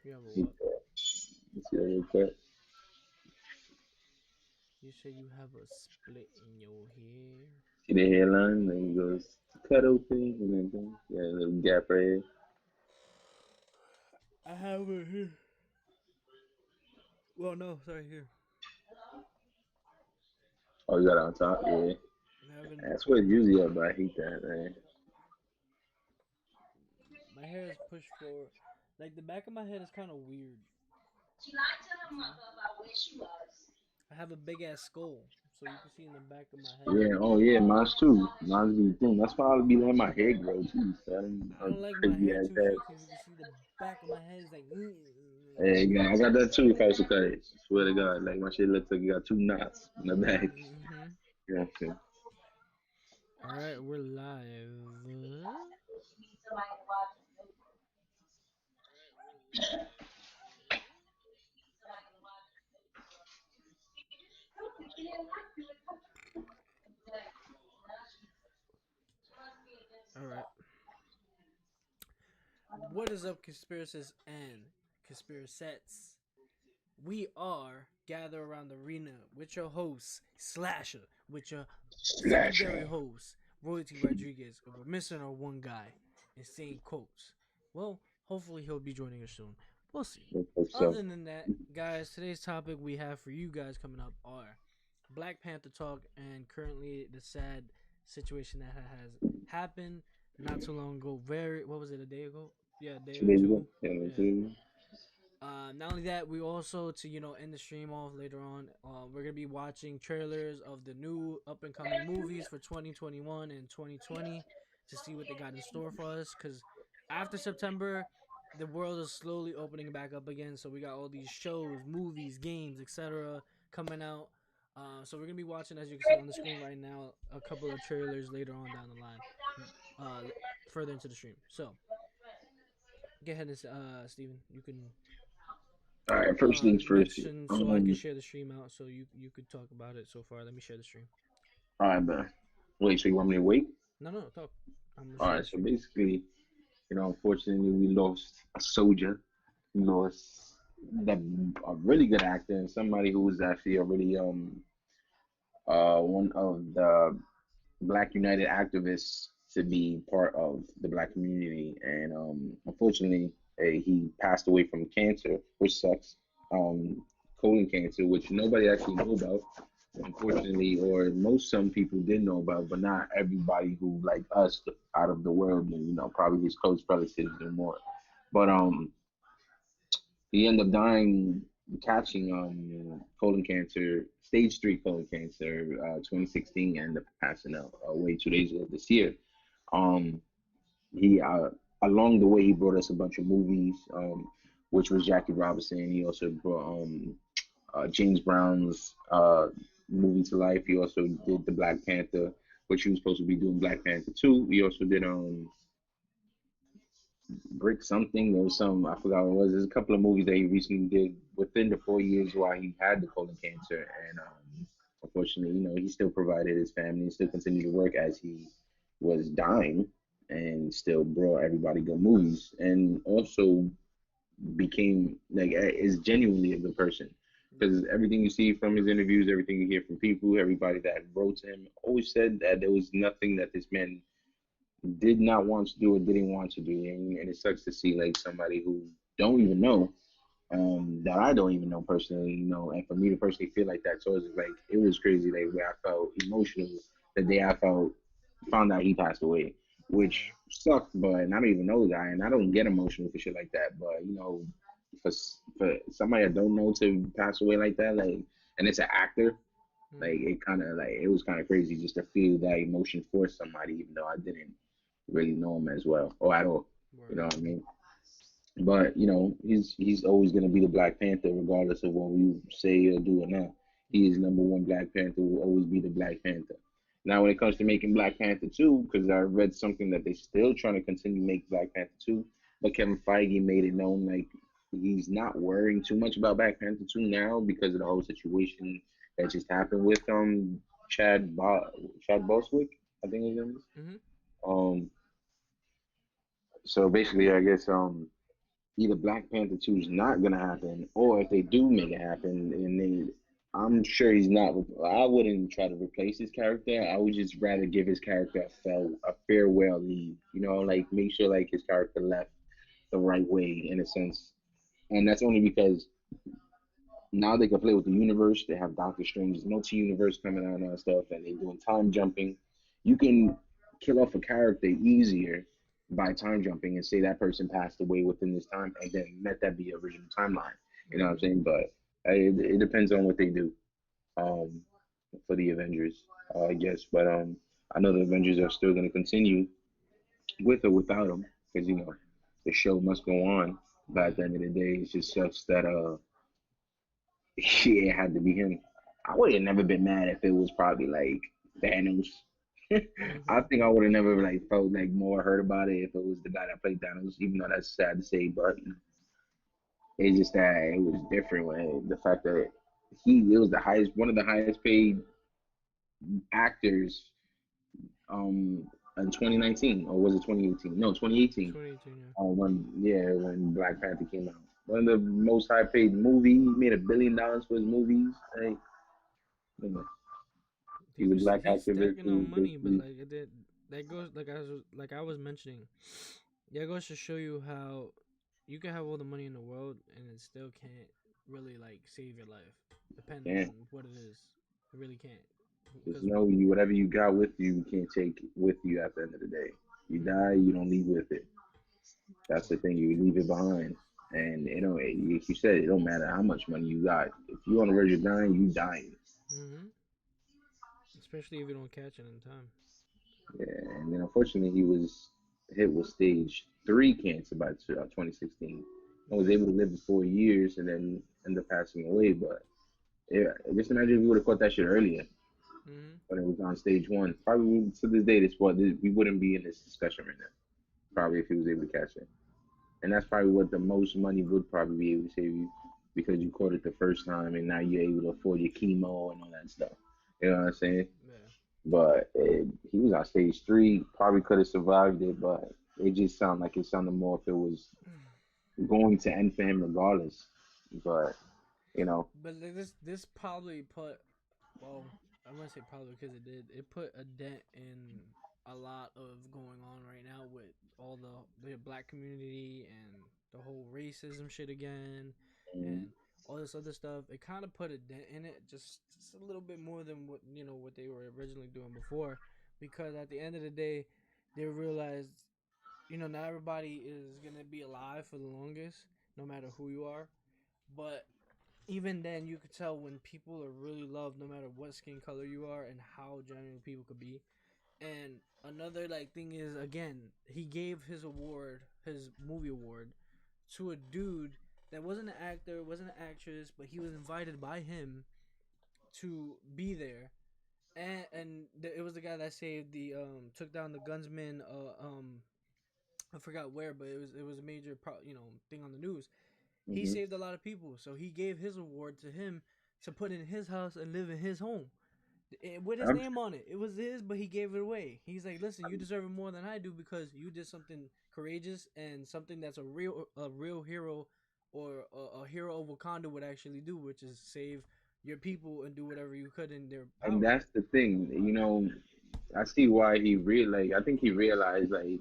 You have a Let's what? see that real quick. You say you have a split in your hair. See the hairline, then it goes cut open, and then boom. Yeah, a little gap right here. I have it here. Well, no, sorry, here. Oh, you got it on top? Yeah. I have it in the That's what crown it's too. usually up, but I hate that, man. My hair is pushed forward. Like the back of my head is kind of weird. See, I have a big ass skull, so you can see in the back of my head. Yeah, oh yeah, mine's too. Mine's be the thing. That's why I'll be letting my hair grow too. So I don't I don't like my crazy hair ass too head. short because you can see the back of my head is like. Hey, yeah, I got that too if I was to cut it. Swear to God, like my shit looks like you got two knots in the back. Mm-hmm. Yeah, okay. All right, we're live. All right. What is up, conspiracists and conspiracets? We are gather around the arena with your host Slasher, with your secondary Slasha. host Royalty Rodriguez. And we're missing our one guy and saying quotes. Well, hopefully he'll be joining us soon. We'll see. I hope so. Other than that, guys, today's topic we have for you guys coming up are Black Panther talk and currently the sad situation that has happened not too long ago. Very, what was it, a day ago? Yeah, a day Two or days ago. two. Yeah, Yeah. 2 days Not only that, we also to end the stream off later on. We're gonna be watching trailers of the new up and coming movies for 2021 and 2020 to see what they got in store for us. Cause after September, the world is slowly opening back up again. So we got all these shows, movies, games, etc. coming out. So we're gonna be watching, as you can see on the screen right now, a couple of trailers later on down the line, uh, further into the stream. So go ahead and Steven, you can All right, first things first. mention so I can share the stream out so you could talk about it so far. Let me share the stream. All right, man. Wait, so you want me to wait? No, no, talk. I'm gonna All share the right, so stream. basically, unfortunately, we lost a soldier. We lost that a really good actor and somebody who was actually a really one of the Black United activists to be part of the Black community, and unfortunately, he passed away from cancer, which sucks. Colon cancer, which nobody actually knew about, unfortunately, or most some people did know about, but not everybody who like us out of the world, and probably his close relatives and more. But he ended up dying, catching colon cancer, stage three colon cancer, 2016, and ended up passing away 2 days ago this year. Um, he along the way he brought us a bunch of movies, which was Jackie Robinson. He also brought James Brown's movie to life. He also did the Black Panther, which he was supposed to be doing Black Panther 2. He also did Brick something. There was some I forgot what it was. There's a couple of movies that he recently did within the 4 years while he had the colon cancer, and unfortunately, he still provided his family, still continued to work as he was dying, and still brought everybody good movies, and also became like is genuinely a good person. Because everything you see from his interviews, everything you hear from people, everybody that wrote to him, always said that there was nothing that this man did not want to do or didn't want to do, and it sucks to see like somebody who don't even know, that I don't even know personally, and for me to personally feel like that towards it, like it was crazy, like where I felt emotional the day I found out he passed away, which Yeah. sucked, but and I don't even know the guy, and I don't get emotional for shit like that, but for for somebody I don't know to pass away like that, like, and it's an actor, like Mm-hmm. it kind of like it was kind of crazy just to feel that emotion for somebody, even though I didn't really know him as well or at all. You know Word. what I mean? But he's always gonna be the Black Panther, regardless of what we say or do or not. He is Mm-hmm. number one Black Panther. Will always be the Black Panther. Now, when it comes to making Black Panther two, because I read something that they still trying to continue to make Black Panther two, but Kevin Feige made it known like he's not worrying too much about Black Panther two now because of the whole situation that just happened with Chad Boswick, I think his name is. Mm-hmm. Um, so basically, I guess either Black Panther 2 is not gonna happen, or if they do make it happen, and I'm sure he's not. I wouldn't try to replace his character. I would just rather give his character a farewell leave. You know, like make sure like his character left the right way in a sense, and that's only because now they can play with the universe. They have Doctor Strange's multi-universe coming out and stuff, and they're doing time jumping. You can kill off a character easier by time jumping and say that person passed away within this time, and then let that be original timeline. You know what I'm Mm-hmm. saying? But it depends on what they do um, for the Avengers, I guess. But I know the Avengers are still going to continue with or without him because the show must go on. But at the Yeah. end of the day, it's just such that yeah, it had to be him. I would have never been mad if it was probably like Thanos. I Mm-hmm. think I would have never like felt like more hurt about it if it was the guy that played Thanos, even though that's sad to say, but it's just that it was different when the fact that he it was the highest one of the highest paid actors in 2019, or was it 2018? No, 2018. 2018. Yeah. When Black Panther came out, one of the most high paid movie. He made $1 billion for his movies. Like, you know, he's a black He's activist stacking on who money, but basically like that goes like I was mentioning. That goes to show you how you can have all the money in the world and it still can't really like save your life, depending can't on what it is. It really can't, just because know you whatever you got with you, you can't take with you at the end of the day. You die, mm-hmm. you don't leave with it. That's the Well, thing. You leave it behind, and like you said, it don't matter how much money you got. If you on the verge of dying, you dying. mm-hmm. Especially if you don't catch it in time. Yeah, and then unfortunately, he was hit with stage three cancer by 2016. I was Yeah. able to live for 4 years and then end up passing away. But yeah, just imagine if we would have caught that shit earlier Mm-hmm. when it was on stage one. Probably to this day, we wouldn't be in this discussion right now. Probably if he was able to catch it, and that's probably what the most money would probably be able to save you because you caught it the first time and now you're able to afford your chemo and all that stuff. You know what I'm saying? Yeah. But he was on stage three, probably could have survived it, but it just sounded like it sounded more if it was going to end for him regardless. But you know, But like, this probably put, well, I'm gonna say probably because it did. It put a dent in a lot of going on right now with all the black community and the whole racism shit again, mm, and all this other stuff. It kind of put a dent in it, just a little bit more than what they were originally doing before, because at the end of the day, they realized not everybody is gonna be alive for the longest, no matter who you are, but even then you could tell when people are really loved no matter what skin color you are and how genuine people could be. And another like thing is, again, he gave his movie award, to a dude that wasn't an actor, wasn't an actress, but he was invited by him to be there. It was the guy that saved the took down the gunsman, I forgot where, but it was a major thing on the news. He hmm saved a lot of people, so he gave his award to him to put in his house and live in his home, with his I'm, name on it. It was his, but he gave it away. He's like, "Listen, you deserve it more than I do because you did something courageous and something that's a real hero, or a hero of Wakanda would actually do, which is save your people and do whatever you could in their and power." that's the thing. I see why he I think he realized like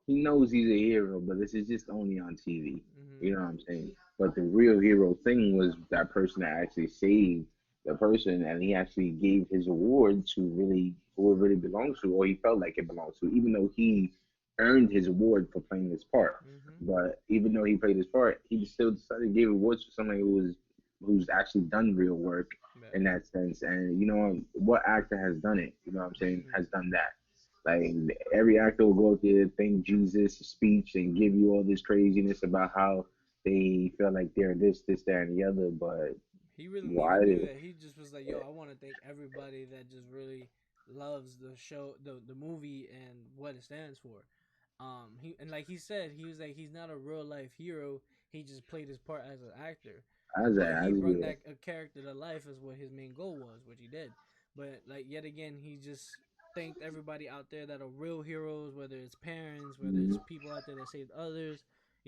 he knows he's a hero, but this is just only on TV. Mm-hmm. You know what I'm saying? But the real hero thing was that person that actually saved the person, and he actually gave his award to really who it really belongs to, or he felt like it belongs to, even though he earned his award for playing this part. Mm-hmm. But even though he played his part, he still decided to give awards to somebody who's actually done real work Yeah. in that sense. And what actor has done it? You know what I'm saying? Mm-hmm. Has done that. Like every actor will go up there, thank Jesus, speech, and give you all this craziness about how they feel like they're this, that, and the other. But He really didn't why? even do that. He just was like, "Yo, I want to thank everybody that just really loves the show, the movie, and what it stands for." He and like he said, he was like, he's not a real life hero. He just played his part as an actor, As a, but he as brought yeah, that a character to life is what his main goal was, which he did. But like yet again, he just thanked everybody out there that are real heroes, whether it's parents, whether mhm. it's people out there that saved others.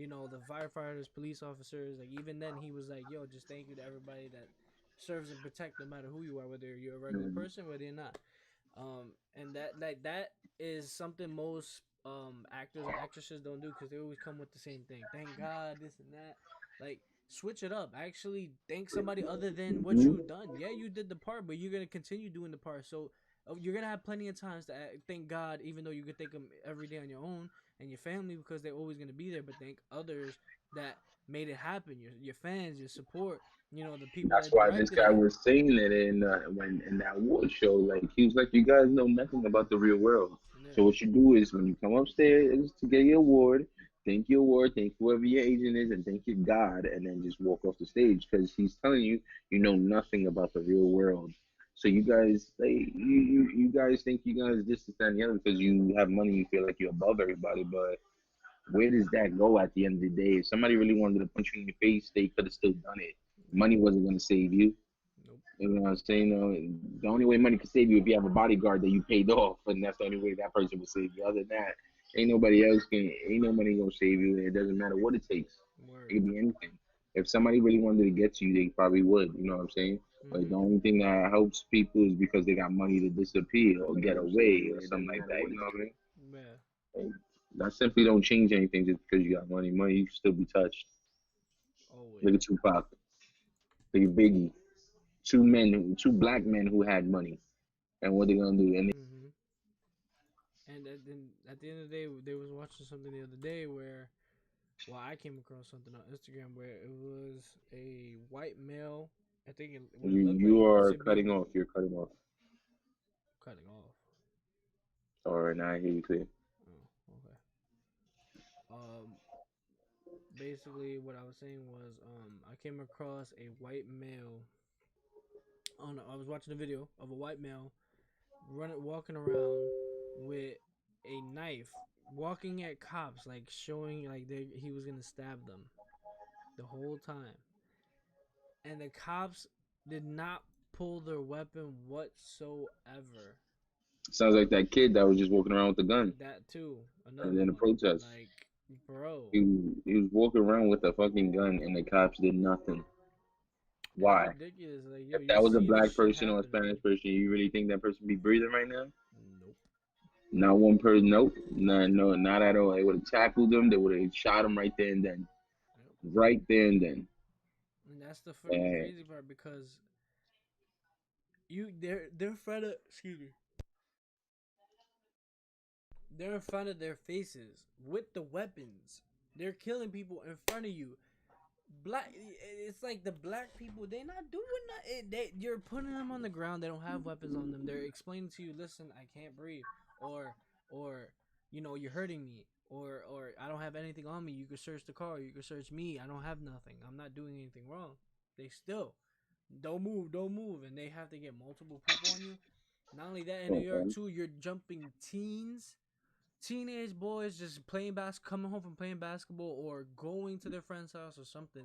the firefighters, police officers. Like even then, he was like, "Yo, just thank you to everybody that serves and protect, no matter who you are, whether you're a regular Mhm. person, whether you're not." And that is something most actors and actresses don't do because they always come with the same thing. Thank God, this and that. Like switch it up. Actually, thank somebody other than what Mhm. you've done. Yeah, you did the part, but you're gonna continue doing the part. So you're gonna have plenty of times to thank God, even though you could thank them every day on your own and your family because they're always gonna be there. But thank others that made it happen. Your fans, your support. The people That's that why this directed guy it. was saying it in that award show. Like he was like, "You guys know nothing about the real world. Yeah. So what you do is when you come upstairs to get your award, thank your award, thank whoever your agent is, and thank your God, and then just walk off the stage because he's telling you you know nothing about the real world. So you guys, you guys think you guys this and the other because you have money, you feel like you're above everybody, but where does that go at the end of the day? If somebody really wanted to punch you in the face, they could have still done it. Yep. Money wasn't going to save you. Nope. You know what I'm saying? The only way money could save you if you have a bodyguard that you paid off, and that's the only way that person will save you. Other than that, ain't no money gonna save you. It doesn't matter what it takes. It Word. could be anything. If somebody really wanted to get to you, they probably would. You know what I'm saying? But the Mhm. only thing that helps people is because they got money to disappear or get away or something like that. You know what I mean? Yeah. And that simply don't change anything just because you got money. Money, you can still be touched. Look Always. at Tupac, look at Biggie, two black men who had money, and what they gonna do? And Mhm. And then at the end of the day, they was watching something the other day where, well, I came across something on Instagram where it was a white male. I think what it looked like you are to be cutting off. You're cutting off. cutting off. All right, now I hear you clear. Oh, okay. Basically, what I was saying was, I came across a white male. On I was watching a video of a white male walking around with a knife, walking at cops, like showing like he was gonna stab them the whole time, and the cops did not pull their weapon whatsoever. Sounds like that kid that was just walking around with a gun That too, and another then the one. protest. Like, bro, He was walking around with a fucking gun and the cops did nothing. it's Why? ridiculous. Like, yo, If you that was a see this black shit person or a happening. Spanish person, you really think that person be breathing right now? Nope. Not one person. Nope. No, no, not at all. They would have tackled him. They would have shot him right there and then. Yep. Right there and then. And that's the freaking And crazy part because they're in front of excuse me. They're in front of their faces with the weapons. They're killing people in front of you. It's like the black people. They're not doing nothing. You're putting them on the ground. They don't have weapons on them. They're explaining to you, listen, I can't breathe, or or you're hurting me, or I don't have anything on me. You can search the car. You can search me. I don't have nothing. I'm not doing anything wrong. They still don't move, and they have to get multiple people on you. Not only that, in New York okay. too, you're jumping teenage boys just coming home from playing basketball or going to their friend's house or something,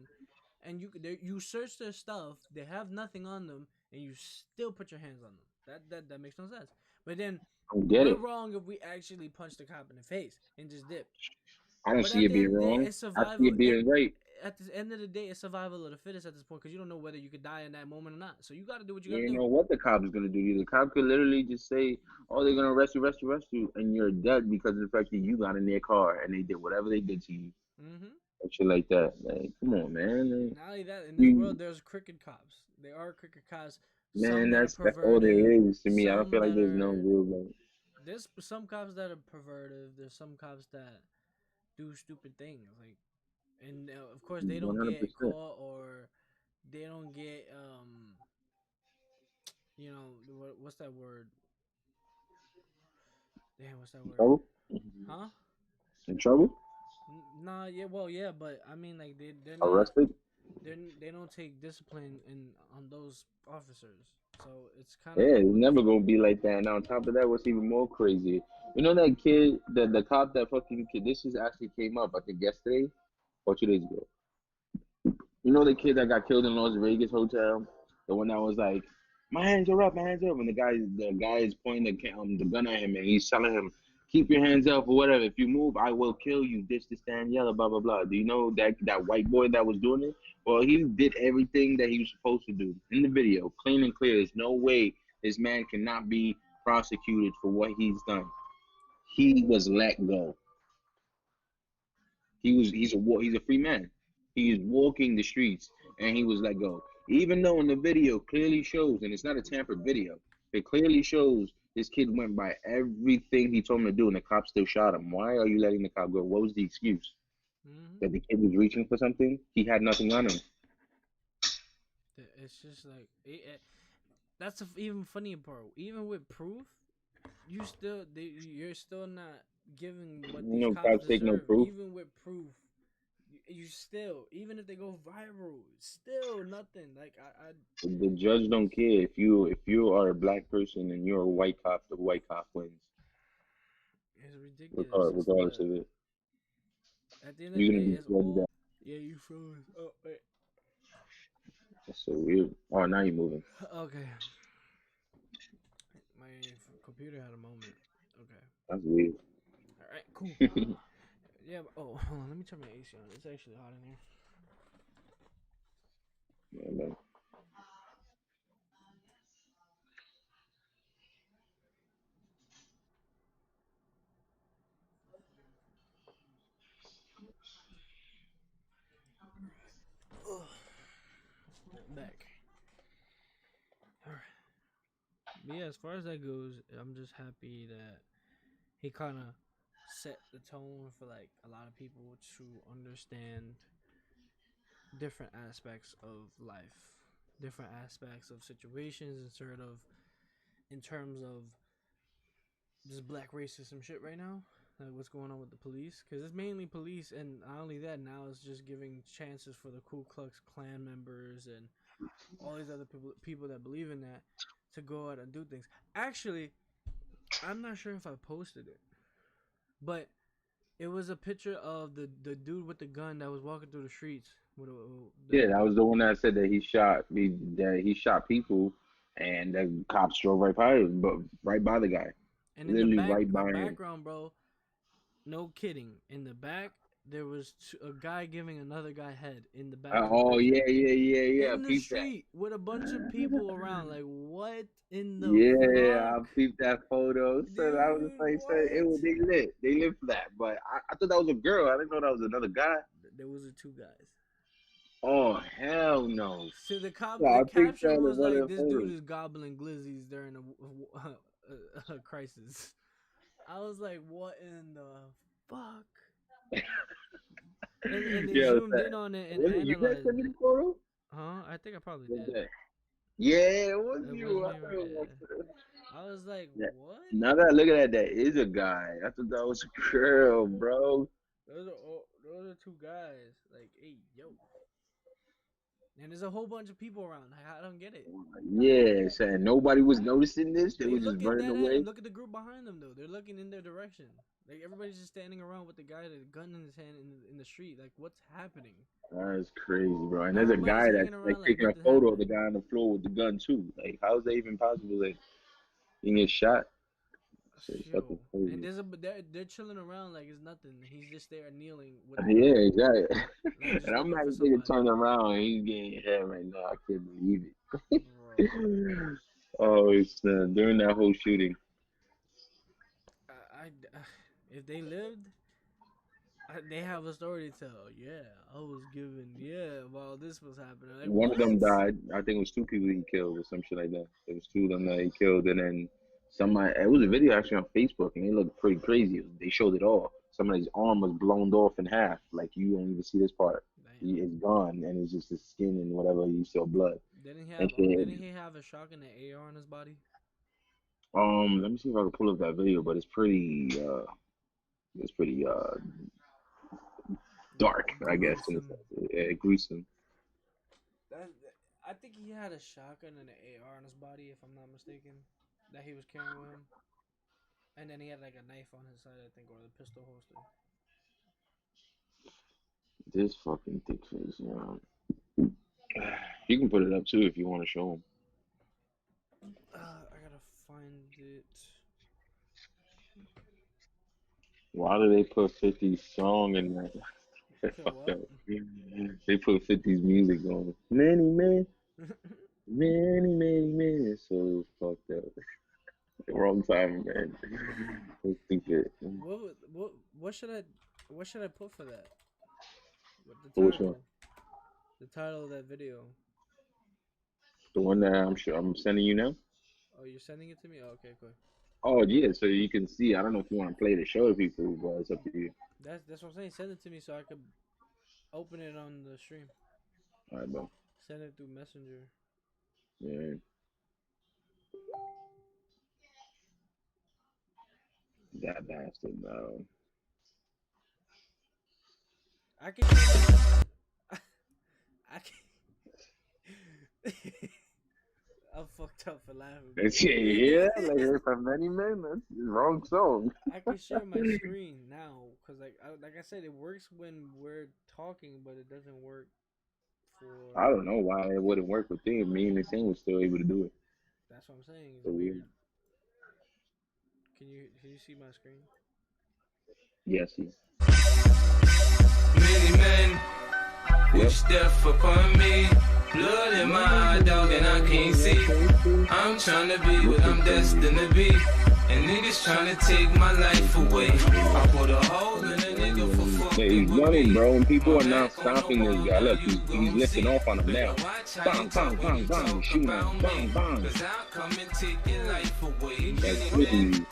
and you search their stuff, they have nothing on them, and you still put your hands on them. That makes no sense. But then I don't get we're it. wrong if we actually punch the cop in the face and just dip. I don't But see at it the end being of the day, wrong. it's I see survival. it being right. At the end of the day, it's survival of the fittest at this point because you don't know whether you could die in that moment or not. So you got to do what you got to You do. know what the cop is gonna do. The cop could literally just say, "Oh, they're gonna arrest you, arrest you, arrest you," and you're dead because of the fact that you got in their car and they did whatever they did to you Mm-hmm. and shit like that. Like, come on, man. Like, Not only that, in this you, world, there's crooked cops. There are crooked cops. Some man, that are that's all there perverted. is to me. I don't Some feel like that there's no are real like There's some cops that are perverted. There's some cops that do stupid things. Like, and of course, they don't get 100% caught or they don't get what's that word? Damn, what's that in word? trouble. Huh? In trouble, Nah, yeah, well, yeah, but I mean, like they're not arrested. they don't take discipline in on those officers. So it's kind of Yeah, like it's what the never fuck. gonna be like that. And on top of that, what's even more crazy? You know that kid, the cop that fucking kid. This just actually came up, I think yesterday or 2 days ago. You know the kid that got killed in Las Vegas hotel, the one that was like, "My hands are up, my hands are up," and the guy is pointing the gun at him, and he's telling him, keep your hands up or whatever. If you move, I will kill you. This, that, and yellow, blah, blah, blah. Do you know that white boy that was doing it? Well, he did everything that he was supposed to do in the video, clean and clear. There's no way this man cannot be prosecuted for what he's done. He was let go. He's a free man. He is walking the streets and he was let go. Even though in the video clearly shows, and it's not a tampered video, it clearly shows this kid went by everything he told him to do, and the cop still shot him. Why are you letting the cop go? What was the excuse? Hmm. That the kid was reaching for something? He had nothing on him. It's just like that's the even funnier part. Even with proof, you're still not giving what You these know, cops cops take no deserve. proof. Even with proof, you still, even if they go viral, still nothing. Like I The judge don't care if you are a black person and you're a white cop. The white cop wins, it's ridiculous. It's regardless but of it. at the end of You're the gonna day, be it's judged that. all. Yeah, you froze. Oh wait. That's so weird. Oh, now you're moving. Okay. My computer had a moment. Okay. That's weird. All right. Cool. Yeah. Oh, hold on. Let me turn my AC on. It's actually hot in here. Yeah, man. Ugh. Back. All right. But yeah, as far as that goes, I'm just happy that he kind of set the tone for like a lot of people to understand different aspects of life, different aspects of situations, in terms of this black racism shit right now. Like what's going on with the police? Because it's mainly police, and not only that, now it's just giving chances for the Ku Klux Klan members and all these other people that believe in that to go out and do things. Actually, I'm not sure if I posted it, but it was a picture of the dude with the gun that was walking through the streets with Yeah, that was the one that said that he shot people, and the cops drove right by him, but right by the guy, and in literally right the by him. background, bro. No kidding. In the back, there was a guy giving another guy head in the back of the Oh picture. yeah, yeah, yeah, yeah. In the Peep that. street with a bunch of people around. Like, what in the Yeah, fuck? I peeped that photo. So I was just Dude, like, so what? they lit for that. But I thought that was a girl. I didn't know that was another guy. There was the two guys. Oh hell no. So So the I peeped that caption in was one like, of the "This dude photos. is gobbling glizzies during a crisis." I was like, "What in the fuck?" And they Yeah, zoomed in on it and was it you that analyzed sent me it. the photo? Huh? I think I probably Was did. that? Yeah, it was It was you. me, I thought right? it was Yeah. I was like, yeah. "What?" Now that I look at that, that is a guy. I thought that was a girl, bro. Those are two guys. Like, hey, yo. And there's a whole bunch of people around. I don't get it. Yeah, saying nobody was noticing this. They They were just looking running dead at him. away. Look at the group behind them though. They're looking in their direction. Like everybody's just standing around with the guy with a gun in his hand in the street. Like what's happening? That's crazy, bro. And there's a Everybody's guy that's hanging like around like taking a nothing photo of happened. the guy on the floor with the gun too. Like, how is that even possible? Like, he gets shot. Shit's fucking Yo, and crazy. they're chilling around like it's nothing. He's just there kneeling with the gun, Yeah, exactly. like just And I'm looking not for even thinking somebody, turn around and he's getting hit right now. I can't believe it. bro. Oh, it's during that whole shooting. I if they lived, they have a story to tell. Yeah, I was given. Yeah, while this was happening, like One what? of them died. I think it was two people he killed or some shit like that. It was two of them that he killed, and then somebody. It was a video actually on Facebook, and it looked pretty crazy. They showed it all. Somebody's arm was blown off in half. Like you don't even see this part. Damn. It's gone, and it's just the skin and whatever. You saw blood and shit. Didn't he have a shock in the AR on his body? Let me see if I can pull up that video, but it's pretty dark, I guess, in a Gruesome. sense. Gruesome. That I think he had a shotgun and an AR on his body, if I'm not mistaken, that he was carrying with him, and then he had like a knife on his side, I think, or the pistol holster. This fucking thick face, you know. You can put it up too if you want to show him. I gotta find it. Why do they put 50's song in that? You said Fucked what? up. They put 50's music on. Many men, many. So fucked up. Wrong time, man. So stupid. What should I put for that? What the Which one? title? The title of that video. The one that I'm sure I'm sending you now? Oh, you're sending it to me? Oh, okay, cool. Oh yeah, so you can see. I don't know if you want to play the show to people, but it's up to you. That's what I'm saying. Send it to me so I could open it on the stream. All right, bro. Send it through Messenger. Yeah, that bastard, bro. I can share my. I can. I'm fucked up for laughing, That shit, yeah, like but for many men, that's the wrong song. I can share my screen now because like I said, it works when we're talking, but it doesn't work I for. don't know why it wouldn't work with them. Me and the same was still able to do it. That's what I'm saying. It's So weird. weird. Can you see my screen? Yes, yes. Many men Yep. wish death upon me. Blood in my eye, dog, and I can't see. I'm trying to be what I'm destined to be. And niggas trying to take my life away. I put a hole in a nigga for Yeah, he's fucking with running, me. bro, and people My are not back on the stopping this wall, guy. now Look, you he's gon' lifting see. off on him Better now. watch how you Bang, bang, talk when bang, you bang, talk shooting him. about Bang, me. bang. Cause I'll come and take your life away. That's Many men, crazy.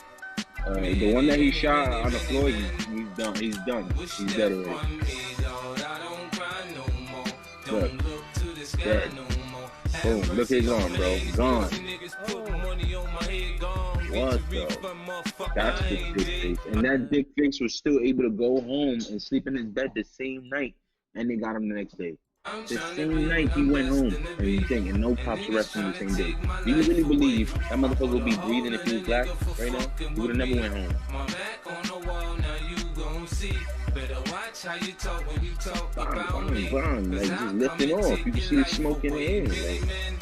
The one many, that he many, shot many, on the many floor, men. he's done. He's done. Wish He's dead death already. on me, dog. I don't cry no more. Look, Don't look to the sky dead. no more. Boom. Have Look at mercy his on arm, me. bro. These Gone. pussy niggas put Oh, money on my head, gone. Get What your the? refund, motherfucker. That's I the ain't dick dead. face. And that yeah. dick face was still able to go home and sleep in his bed the same night, and they got him the next day. I'm The trying to same be night what he I'm went home destined to be. and thing, and no And cops niggas arrested him the trying to same day. take my Do you really life away. believe that I motherfucker put would a be hole breathing in if he a was black nigga for right now? fucking He would with have never me. went home. My back on the wall, now you gon' see. Better watch how you talk when you talk Bang, about bang, me. bang, Cause like just I'll come lifting and off. take You can your see the life smoke in the away. air. Many Like, men,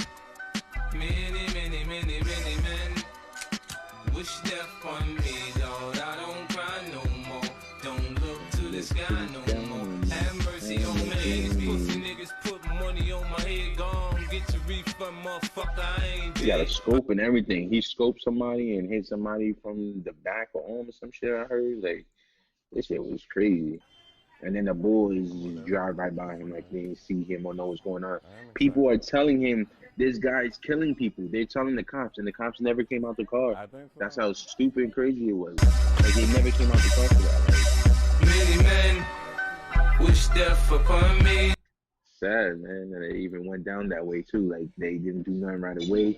many men wish death on me, dog. I don't cry no more. Don't look to the look sky to the no sky more. and Have mercy have on me. mercy These on pussy me. niggas put money on my head, gone. Get your refund, motherfucker. I ain't He got a dead. scope and everything. He scoped somebody and hit somebody from the back or arm or some shit. I heard like this shit was crazy. And then the boys just drive right by him like they didn't see him or know what's going on. People are telling him this guy's killing people. They're telling the cops, and the cops never came out the car. That's how stupid and crazy it was. Like they never came out the car for that. Like Many men wish death upon me. sad, man. And it even went down that way too. Like they didn't do nothing right away.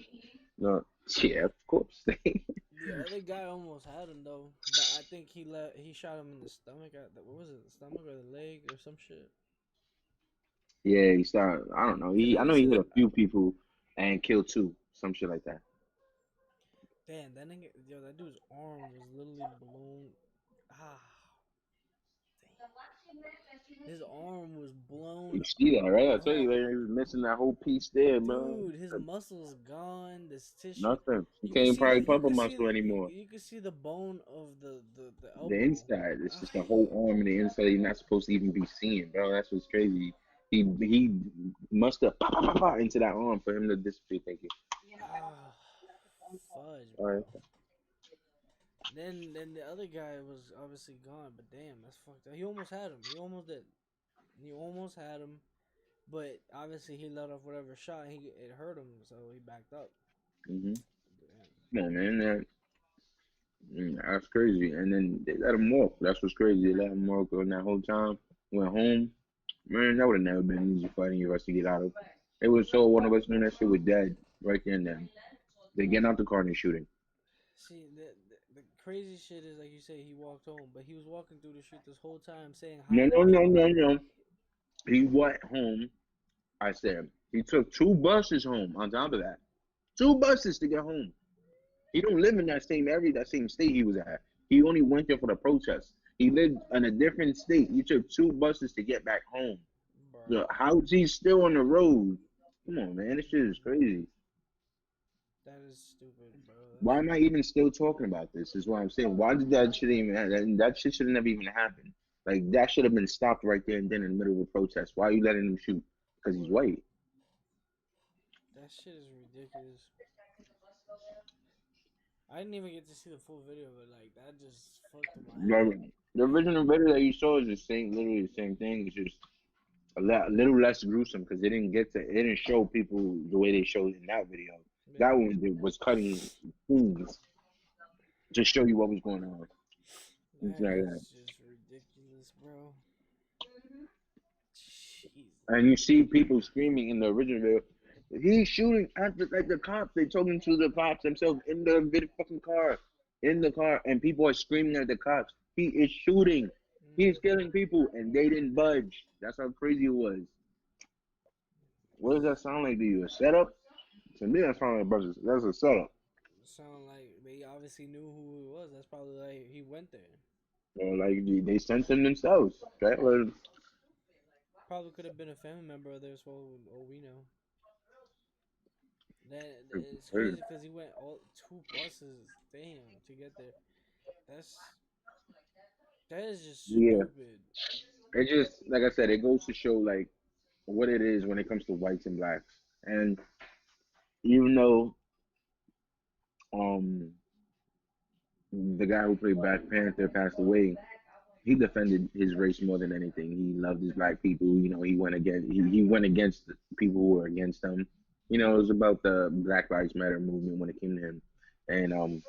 No, yeah, of course. The other guy almost had him though, but I think he shot him in the stomach. What was it? The stomach or the leg or some shit? Yeah, he started. I don't know. Cause I it know was he hit a few people and killed two, some shit like that. damn that nigga, yo, that dude's arm was literally blown. Ah, his arm was blown. You see that, right? I tell you, Oh, like, he was missing that whole piece there, bro. dude, his muscles gone. This tissue. Nothing. You You can can't see the probably you pump a can see muscle you, anymore. you can see the bone of the The elbow. inside, it's Ah, just the whole arm and the inside. You're not supposed to even be seeing, bro. That's what's crazy. He must have pa, pa, pa, pa, into that arm for him to disappear. Thank you. ah, fudge, All right. bro. Then the other guy was obviously gone, but damn, that's fucked up. He almost had him. He almost did. He almost had him, but obviously he let off whatever shot. It hurt him, so he backed up. Mm-hmm. Damn. Come on, man. That's crazy. And then they let him walk. That's what's crazy. They let him walk on that whole time. Went home. Man, that would have never been an easy fight for us to get out of. It was so one of us knew that shit was dead right there and then. They get out the car and they shooting. See, the crazy shit is like you say, he walked home, but he was walking through the street this whole time saying No, hi to no, no, people. no, no. He went home. I said he took two buses home. On top of that, two buses to get home. He don't live in that same area, that same state he was at. He only went there for the protest. He lived in a different state. He took two buses to get back home. Bruh. So how's he still on the road? Come on, man. This shit is crazy. That is stupid, bro. Why am I even still talking about this? Is what I'm saying. Why did that shit even happen? That shit should have never even happened. Like that should have been stopped right there and then in the middle of a protest. Why are you letting him shoot? Because he's white. That shit is ridiculous. I didn't even get to see the full video, but like that just fucked in my head. The original video that you saw is the same, literally the same thing. It's just a little less gruesome because it didn't show people the way they showed in that video. Yeah. That one was cutting scenes to show you what was going on. That is just ridiculous, bro. Jesus. And you see people screaming in the original video. He's shooting at the cops. They're talking to the cops themselves in the fucking car, in the car, and people are screaming at the cops. He is shooting. He's killing people, and they didn't budge. That's how crazy it was. What does that sound like to you? A setup? To me, that sounds like that's a setup. Sound like they obviously knew who he was. That's probably like he went there. Or like they sent them themselves. Okay? Well, Probably could have been a family member of theirs for all we know. That it's crazy because he went all 2 buses, damn, to get there. That is just stupid. It just like I said, it goes to show like what it is when it comes to whites and blacks. And even though the guy who played Black Panther passed away, he defended his race more than anything. He loved his black people. You know, he went against the people who were against him. You know, it was about the Black Lives Matter movement when it came to him, and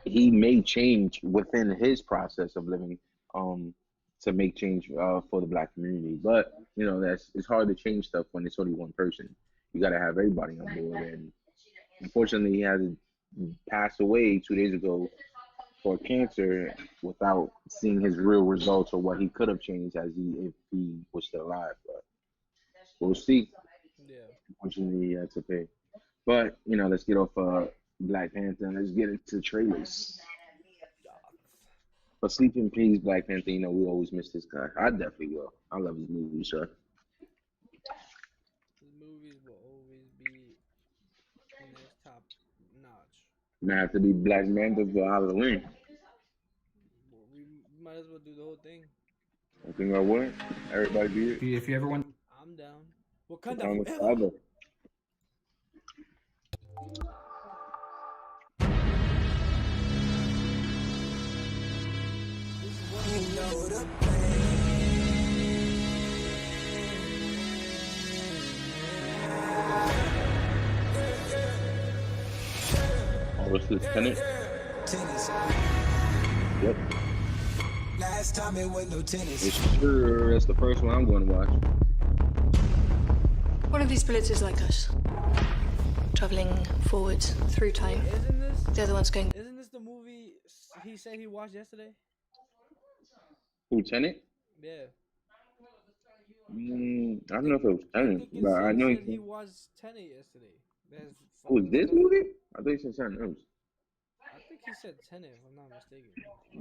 he made change within his process of living to make change for the black community. But you know, it's hard to change stuff when it's only one person. You got to have everybody on board, and unfortunately, he had to pass away 2 days ago for cancer without seeing his real results or what he could have changed if he was still alive. But we'll see. Yeah. Unfortunately, he had to pay. But you know, let's get off Black Panther and let's get into trailers. But sleep in peace, Black Panther. You know, we always miss this guy. I definitely will. I love his movies, so. His movies will always be in his top notch. Might have to be Black Panther for Halloween. We might as well do the whole thing. I think I would. Everybody be it. If you ever want, I'm down. Wakanda forever. Oh, what's this, Tenet? Tennis. Yep. Last time it was no tennis. It's sure that's the first one I'm going to watch. One of these bullets is like us, traveling forwards through time. The other one's going. Isn't this the movie he said he watched yesterday? Who, Tenet? Yeah. I don't know if it was Tenet, but I know he watched Tenet yesterday. Was this movie? I think he said something else. I think he said Tenet, if I'm not mistaken.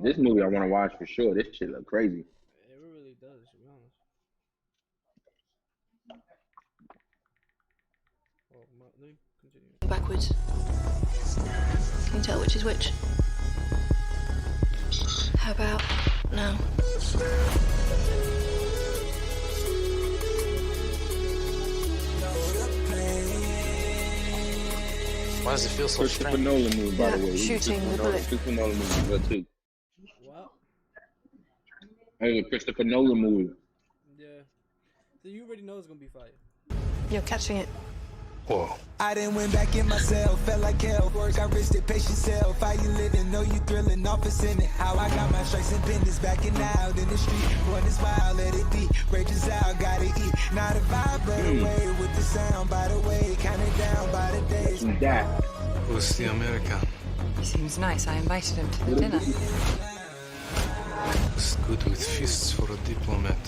This movie I want to watch for sure. This shit look crazy. It really does, to be honest. Let me continue. Backwards. Can you tell which is which? How about now? Why does it feel so Christopher strange? Nolan movie, by the way. Shooting the bullet. Christopher Nolan movie, that too. What? Hey, Christopher Nolan movie. Yeah. So you already know it's gonna be fire. You're catching it. Whoa. I done went back in myself, felt like hell. Work, I risked it, pace yourself. How you living? Know you thrilling, office in it. How I got my strikes and pendants backing out in the street. Run this wild, let it be. Rages out, gotta eat. Not a vibe, but away with the sound. By the way, counting down by the days. That. Who's the American? He seems nice. I invited him to the dinner. Who's good with fists for a diplomat?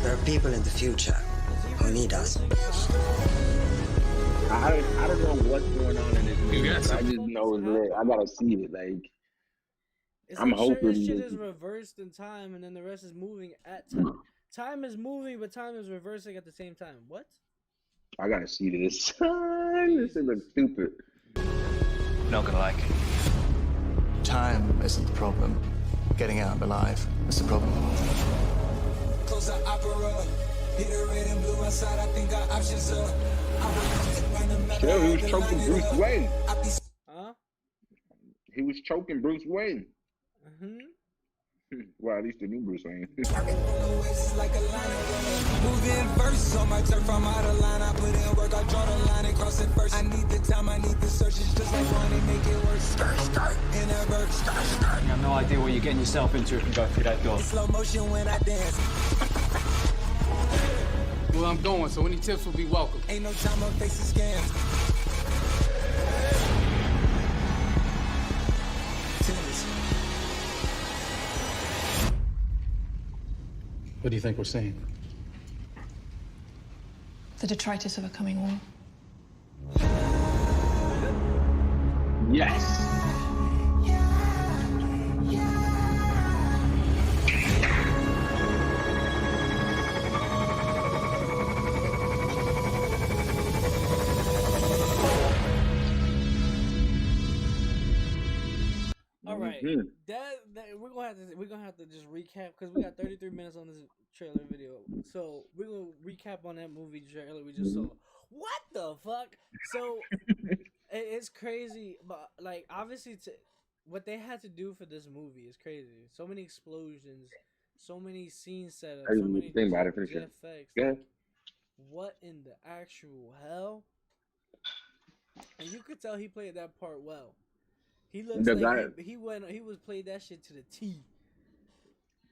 There are people in the future who need us. I don't know what's going on in this movie. got I just know it's lit. I gotta see it. Like, It's I'm like hoping shit this- is reversed in time, and then the rest is moving at Time is moving, but time is reversing at the same time. What? I gotta see this. This shit looks stupid. Not gonna like it. Time isn't the problem. Getting out alive is the problem. Close the opera. Hit the red and blue outside. I think our options up. Still, he was choking Bruce Wayne. Huh? He was choking Bruce Wayne. Mm-hmm. Well, at least the new Bruce Wayne. Moving verse on my turf, I'm out of line. I put in work, I draw the line and cross it first. I need the time, I need the search. It's just like one, they make it worse. Start in a verse. You have no idea what you're getting yourself into if you go through that door. Slow motion when I dance. Well, I'm going, so any tips will be welcome. Ain't no time on facing scams. What do you think we're seeing? The detritus of a coming war. Yes. All right, that we're gonna have to just recap because we got 33 minutes on this trailer video. So we're gonna recap on that movie trailer we just saw. What the fuck? So it's crazy, but like obviously what they had to do for this movie is crazy. So many explosions, so many scene setups, so many effects. Like, what in the actual hell? And you could tell he played that part well. He looks like he was played that shit to the T.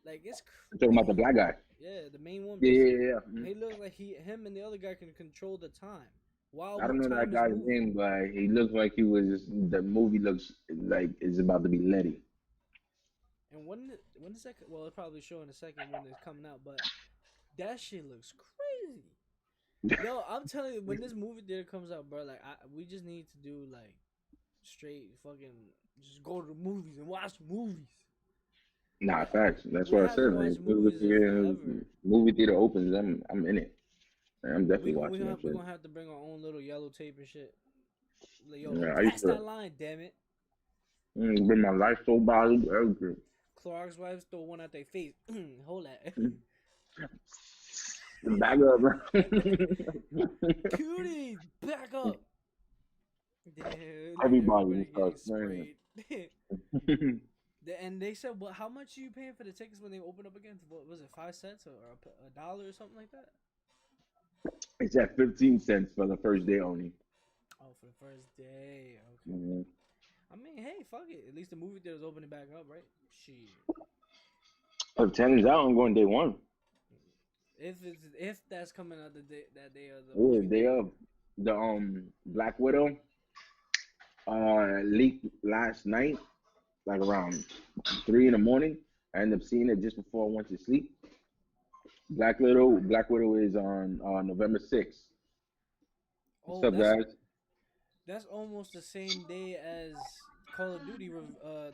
Like it's I'm talking about the black guy. Yeah, the main one. Yeah. He looks like him and the other guy can control the time. Wow. I don't know that guy's name, but he looks like he was. The movie looks like it's about to be Letty. And when the second? Well, it's probably showing a second when it's coming out, but that shit looks crazy. Yo, I'm telling you, when this movie theater comes out, bro, like we just need to do like straight fucking just go to the movies and watch movies. Nah, facts. That's what I said. Like, movie theater opens, I'm in it. I'm definitely watching that shit. We're gonna have to bring our own little yellow tape and shit. Like, yo, yeah, pass that line, damn it. Bring my life so body, everything. Clark's wife throw one at their face. Hold that. Back up, bro. Cutie, back up. Everybody starts sprayed. And they said, "Well, how much are you paying for the tickets when they open up again? What was it, 5 cents or $1 or something like that?" It's at 15 cents for the first day only. Oh, for the first day. Okay. Mm-hmm. I mean, hey, fuck it. At least the movie theater's opening back up, right? Shit. If 10 is out, I'm going day one. If that's coming out that day of the day of the Black Widow leaked last night, like around 3 in the morning. I ended up seeing it just before I went to sleep. Black Widow is on November 6th. What's up, guys? That's almost the same day as Call of Duty.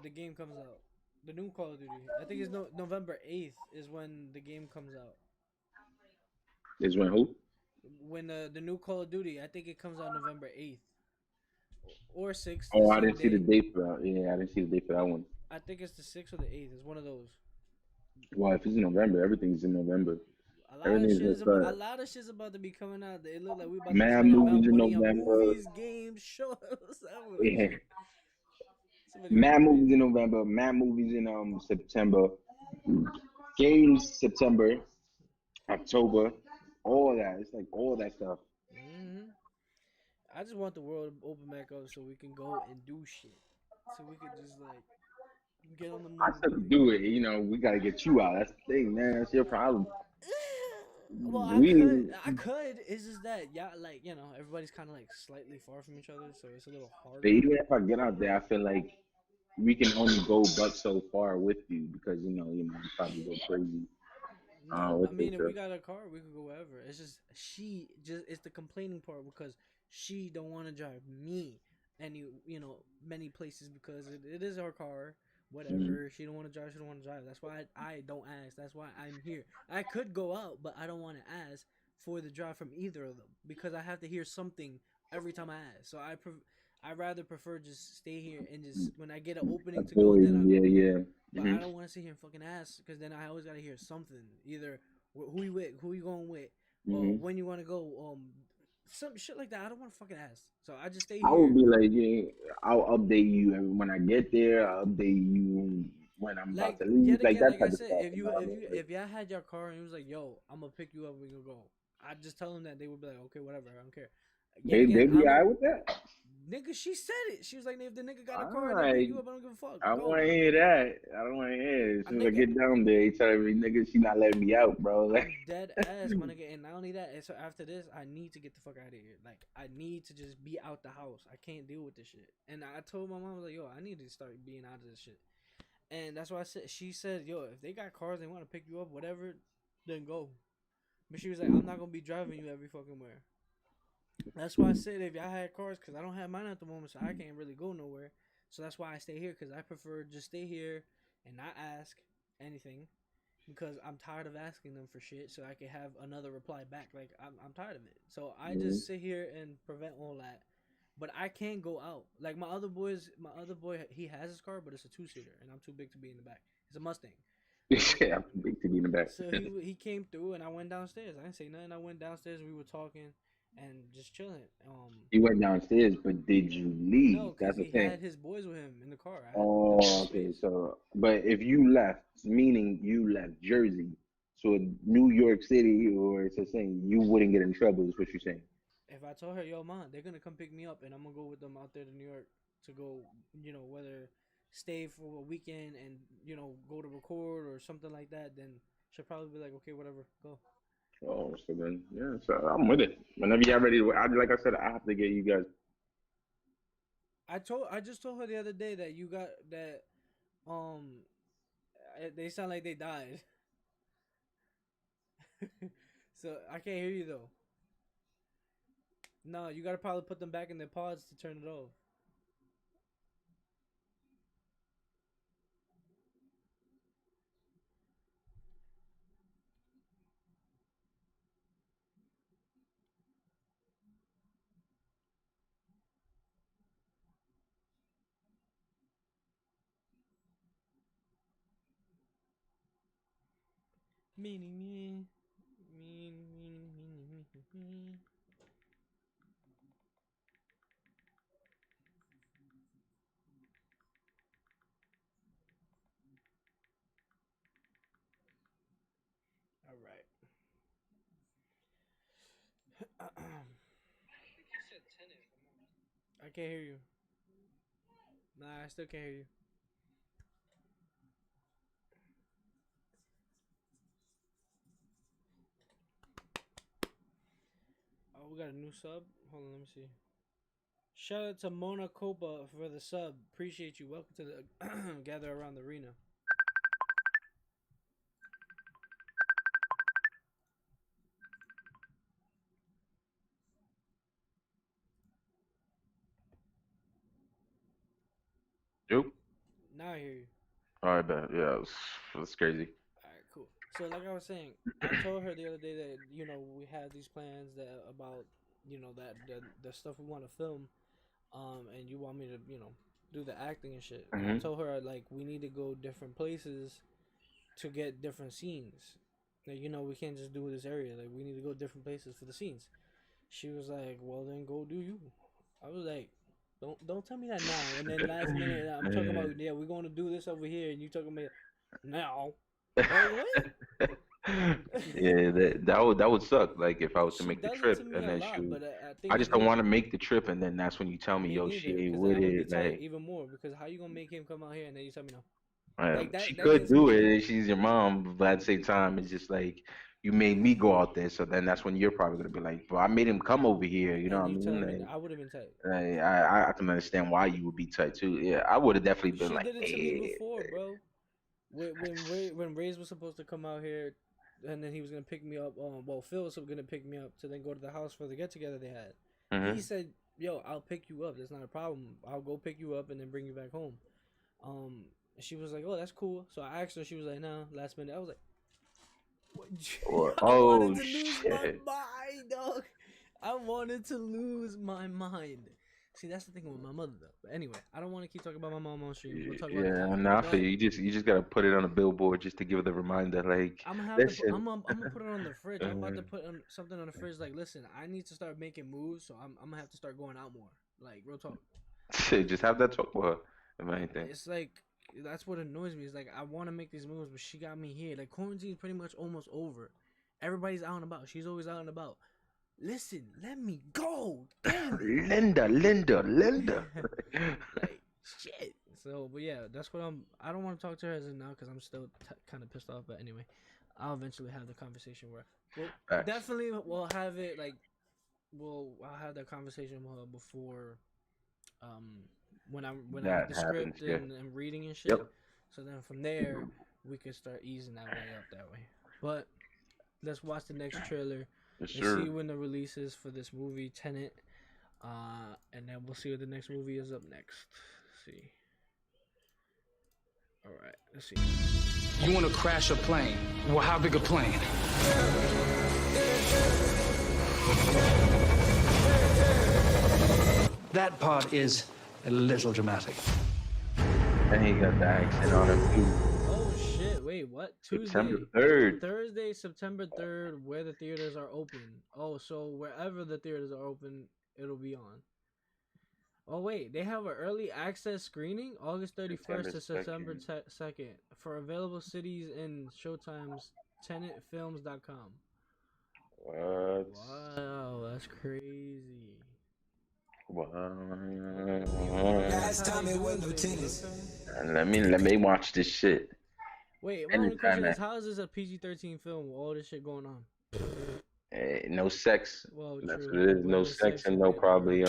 The game comes out. The new Call of Duty. I think it's November 8th is when the game comes out. Is when who? When the new Call of Duty. I think it comes out November 8th or 6th. Oh, I didn't see the date for that. Yeah, I didn't see the date for that one. I think it's the 6th or the 8th. It's one of those. Well, if it's in November, everything's in November. A lot of shit's about to be coming out. It look like we about to spend movies in November. Movies, games, shows. Yeah. Mad movies in November. Mad movies in September. Games September, October. All that. It's like all that stuff. Mm-hmm. I just want the world to open back up so we can go and do shit. So we can just like get on the movie. I said do it. You know, we gotta get you out. That's the thing, man. That's your problem. Well, I could. It's just that, yeah, like, you know, everybody's kind of like slightly far from each other, so it's a little hard. But even if I get out there, I feel like we can only go but so far with you because you probably go crazy. No, I mean, if we got a car, we could go wherever. It's just it's the complaining part because she don't want to drive me many places because it is her car. whatever. She don't want to drive. She don't want to drive. That's why I don't ask. That's why I'm here. I could go out, but I don't want to ask for the drive from either of them because I have to hear something every time I ask. So I rather prefer just stay here and just when I get an opening to go, then I go. Yeah. But I don't want to sit here and fucking ask because then I always gotta hear something. Either who you with, who you going with, when you want to go, some shit like that. I don't want to fucking ask. So I just stay here. I would be like, yeah, I'll update you when I get there. I'll update you when I'm about to leave. Like that type of stuff. If y'all had your car and it was like, yo, I'm gonna pick you up and we gonna go, I'd just tell them that they would be like, okay, whatever, I don't care. They be alright with that. Nigga, she said it. She was like, if the nigga got a car and they pick you up, I don't give a fuck. I don't want to hear that. I don't want to hear it. As soon as I get down there, he tell me, nigga, she not letting me out, bro. Like, dead ass, my nigga. And not only that, and so after this, I need to get the fuck out of here. Like, I need to just be out the house. I can't deal with this shit. And I told my mom, I was like, yo, I need to start being out of this shit. And that's why I said, she said, yo, if they got cars, they want to pick you up, whatever, then go. But she was like, I'm not going to be driving you every fucking where. That's why I said if y'all had cars, because I don't have mine at the moment, so I can't really go nowhere. So that's why I stay here, because I prefer just stay here and not ask anything, because I'm tired of asking them for shit, so I can have another reply back. Like, I'm tired of it. So I just sit here and prevent all that. But I can't go out. Like, my other boy, he has his car, but it's a 2-seater, and I'm too big to be in the back. It's a Mustang. Yeah, I'm too big to be in the back. So he came through, and I went downstairs. I didn't say nothing. I went downstairs, we were talking. And just chilling. He went downstairs, but did you leave? No, that's the he thing. had his boys with him in the car. Okay. So, but if you left, meaning you left Jersey, so New York City, or it's a thing, you wouldn't get in trouble. Is what you're saying? If I told her, yo, mom, they're gonna come pick me up, and I'm gonna go with them out there to New York to go, whether stay for a weekend and go to record or something like that, then she'll probably be like, okay, whatever, go. Oh, so then, yeah, so I'm with it. Whenever y'all ready, like I said, I have to get you guys. I just told her the other day that you got that. They sound like they died. So I can't hear you though. No, you gotta probably put them back in their pods to turn it off. Me. All right. I can't hear you. Nah, I still can't hear you. Oh, we got a new sub. Hold on, let me see. Shout out to Mona Copa for the sub. Appreciate you. Welcome to the Gather Around the Arena. Nope. Now I hear you. All right, bet. Yeah, it's crazy. All right, cool. So like I was saying, I told her the other day that we have these plans that about that the stuff we want to film, and you want me to do the acting and shit. And I told her like we need to go different places to get different scenes. Like we can't just do this area. Like we need to go different places for the scenes. She was like, well then go do you. I was like, don't tell me that now. And then last minute I'm talking about we're going to do this over here, and you talking about now. Like, what? Yeah, that would suck. Like if I was to make the trip and then I just don't want to make the trip, and then that's when you tell me, yo, she ain't with it. Like even more because how you gonna make him come out here and then you tell me no? Like she could do it. She's your mom, but at the same time, it's just like you made me go out there. So then that's when you're probably gonna be like, "Bro, I made him come over here." You know what I mean? Like, I would have been tight. I can understand why you would be tight too. Yeah, I would have definitely been like, "She did it to me before, bro." When Ray's was supposed to come out here, and then he was gonna pick me up. Phil was gonna pick me up to then go to the house for the get together they had. He said, "Yo, I'll pick you up. That's not a problem. I'll go pick you up and then bring you back home." She was like, "Oh, that's cool." So I asked her. She was like, "No." Last minute, I was like, "What?" I wanted to lose my mind, dog. I wanted to lose my mind. See, that's the thing with my mother, though. But anyway, I don't want to keep talking about my mom on stream. We'll talk about it later. Nah, I feel you. You just gotta put it on a billboard just to give it the reminder. Like, I'm gonna have listen. to. I'm gonna put it on the fridge. I'm about to put something on the fridge. Like, listen, I need to start making moves, so I'm gonna have to start going out more. Like, real talk. Just have that talk with her, if anything. It's like that's what annoys me. It's like I want to make these moves, but she got me here. Like quarantine's pretty much almost over. Everybody's out and about. She's always out and about. Listen, let me go. Damn it. Linda. Like shit. So, but yeah, that's what I don't want to talk to her as of now because I'm still kind of pissed off. But anyway, I'll eventually have the conversation where definitely we'll have it like I'll have that conversation with her before when I have the script and reading and shit. Yep. So then from there we could start easing that way up that way. But let's watch the next trailer and see when the release is for this movie Tenet. And then we'll see what the next movie is up next. Let's see. All right, let's see. You want to crash a plane? Well, how big a plane? That part is a little dramatic. And he got the accent on him too. Oh shit! Wait, what? Tuesday, September 3rd. Thursday, September 3rd, where the theaters are open. Oh, so wherever the theaters are open, it'll be on. Oh wait, they have an early access screening August 31st to September 2nd for available cities and showtimes. TenetFilms.com. What? Wow, that's crazy. Wow. Last time it was no tennis. Let me watch this shit. Wait, my only question is, how is this a PG-13 film with all this shit going on? No sex. Well, that's what it is. No sex and no probably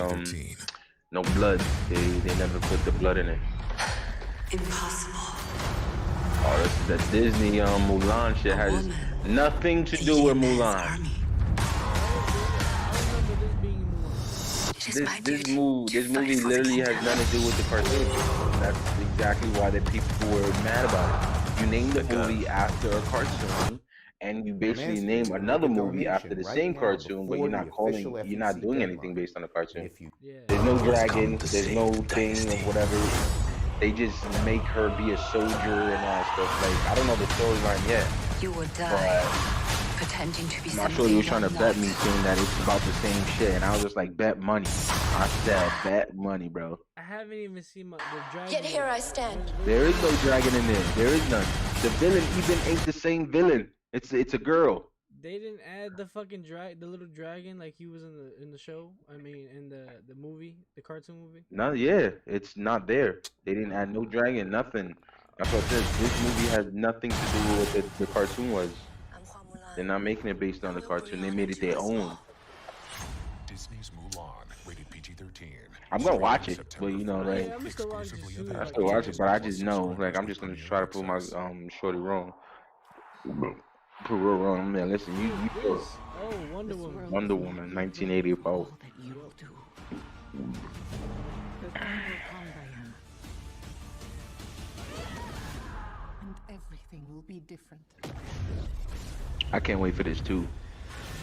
no blood. They never put the blood in it. Impossible. Oh, the Disney Mulan shit has nothing to do with Mulan. This movie literally has nothing to do with the cartoon. That's exactly why the people were mad about it. You named the movie after a cartoon, and you basically name another movie after the same cartoon, but you're not doing anything based on the cartoon. There's no dragon, there's no thing or whatever. They just make her be a soldier and all that stuff. Like, I don't know the storyline yet. You would die. Pretending to be I'm sure you were trying to bet me saying that it's about the same shit, and I was just like, bet money. I said, bet money, bro. I haven't even seen the dragon. Yet here I stand. There is no dragon in there. There is none. The villain even ain't the same villain. It's a girl. They didn't add the fucking the little dragon like he was in the show. I mean, in the movie, the cartoon movie. No, yeah, it's not there. They didn't add no dragon, nothing. That's what this movie has nothing to do with what the cartoon was. They're not making it based on the cartoon. They made it their own. Disney's Mulan, rated PG-13. I'm gonna watch it, but you know, like, I still watch it, but I just know, like, I'm just gonna try to prove my shorty wrong. Prove her wrong, man. Listen, you oh, Wonder Woman. Wonder Woman, 1984. And everything will be different. I can't wait for this too.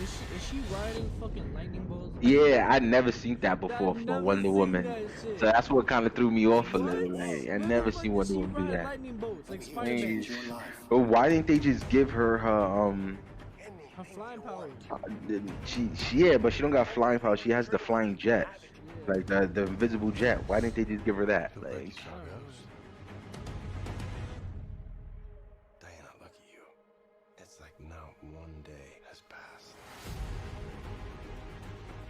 Is she riding fucking lightning bolts? Yeah, I never seen that before for Wonder Woman. So that's what kind of threw me off a little. Like, I never seen Wonder Woman do that. Lightning bolts, like Spider-Man. But why didn't they just give her her flying power? Yeah, but she don't got flying power. She has the flying jet, like the invisible jet. Why didn't they just give her that? Like.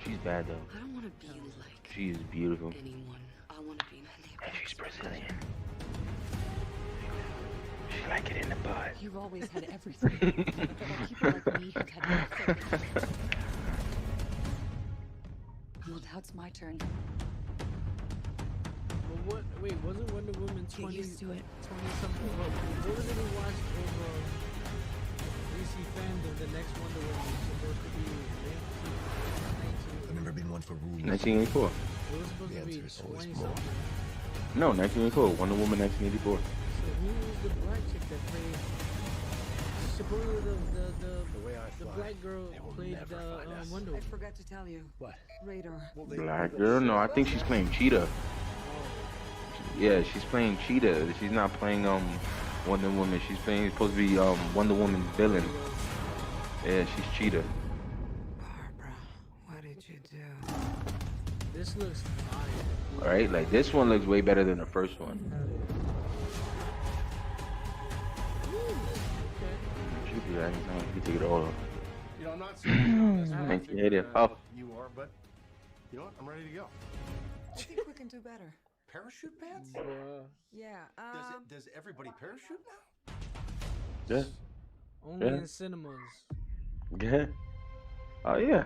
She's bad though. I don't want to be like. She is beautiful. Anyone. I want to be and she's Brazilian. She like it in the butt. You've always had everything. People like me have had nothing. Well, now it's my turn. Well, wait, wasn't Wonder Woman 20? Get used to it. 20 something? What was it we watched over DC fandom? The next Wonder Woman was supposed to be. Never been one for rules. 1984. It was supposed to be 20 something. No, 1984. Wonder Woman 1984. So Who's the black chick that played? Supposedly the black girl played Wonder Woman. I forgot to tell you. What? Radar. Black girl? No, I think she's playing Cheetah. Yeah, she's playing Cheetah. She's not playing Wonder Woman. She's playing supposed to be Wonder Woman's villain. Yeah, she's Cheetah. Barbara, what did you do? This looks fire. Alright, like this one looks way better than the first one. You can take it all off. You know, I'm not saying Thank you, Eddie. Oh. You are, but you know what? I'm ready to go. I think we can do better. Parachute pants? Yeah. Does everybody parachute now? Yeah. Only in cinemas. Yeah. Oh yeah.